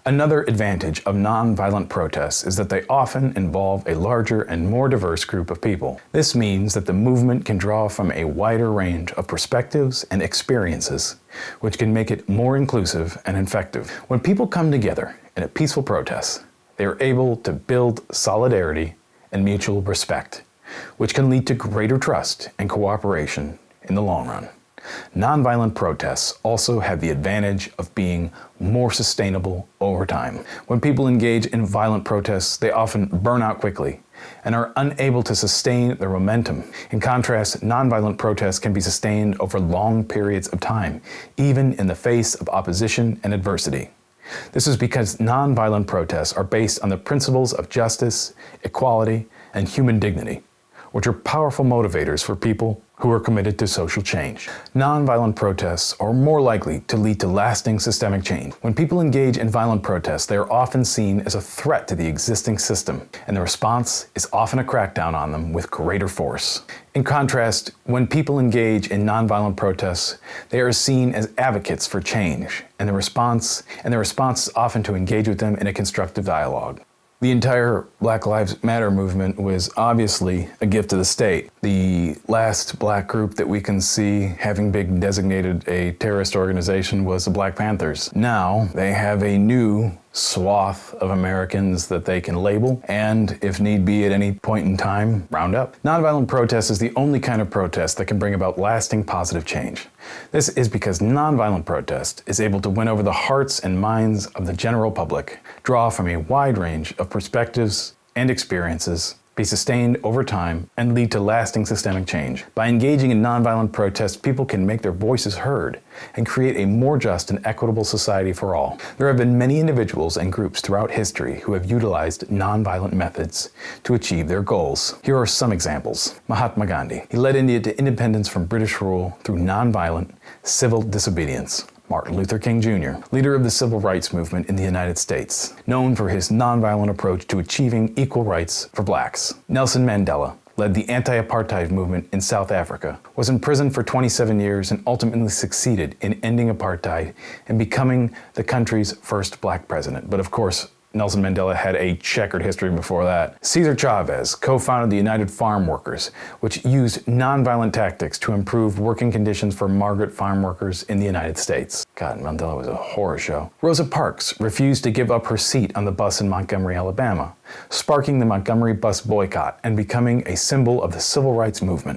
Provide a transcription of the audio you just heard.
Another advantage of nonviolent protests is that they often involve a larger and more diverse group of people. This means that the movement can draw from a wider range of perspectives and experiences, which can make it more inclusive and effective. When people come together in a peaceful protest, they are able to build solidarity and mutual respect, which can lead to greater trust and cooperation in the long run. Nonviolent protests also have the advantage of being more sustainable over time. When people engage in violent protests, they often burn out quickly and are unable to sustain their momentum. In contrast, nonviolent protests can be sustained over long periods of time, even in the face of opposition and adversity. This is because nonviolent protests are based on the principles of justice, equality, and human dignity, which are powerful motivators for people who are committed to social change. Nonviolent protests are more likely to lead to lasting systemic change. When people engage in violent protests, they are often seen as a threat to the existing system, and the response is often a crackdown on them with greater force. In contrast, when people engage in nonviolent protests, they are seen as advocates for change, and the response is often to engage with them in a constructive dialogue. The entire Black Lives Matter movement was obviously a gift to the state. The last black group that we can see having been designated a terrorist organization was the Black Panthers. Now they have a new swath of Americans that they can label and, if need be at any point in time, round up. Nonviolent protest is the only kind of protest that can bring about lasting positive change. This is because nonviolent protest is able to win over the hearts and minds of the general public, draw from a wide range of perspectives and experiences, be sustained over time, and lead to lasting systemic change. By engaging in nonviolent protests, people can make their voices heard and create a more just and equitable society for all. There have been many individuals and groups throughout history who have utilized nonviolent methods to achieve their goals. Here are some examples. Mahatma Gandhi. He led India to independence from British rule through nonviolent civil disobedience. Martin Luther King Jr., leader of the civil rights movement in the United States, known for his nonviolent approach to achieving equal rights for blacks. Nelson Mandela led the anti-apartheid movement in South Africa, was imprisoned for 27 years and ultimately succeeded in ending apartheid and becoming the country's first black president. But of course, Nelson Mandela had a checkered history before that. Cesar Chavez co-founded the United Farm Workers, which used nonviolent tactics to improve working conditions for migrant farm workers in the United States. God, Mandela was a horror show. Rosa Parks refused to give up her seat on the bus in Montgomery, Alabama, sparking the Montgomery bus boycott and becoming a symbol of the civil rights movement.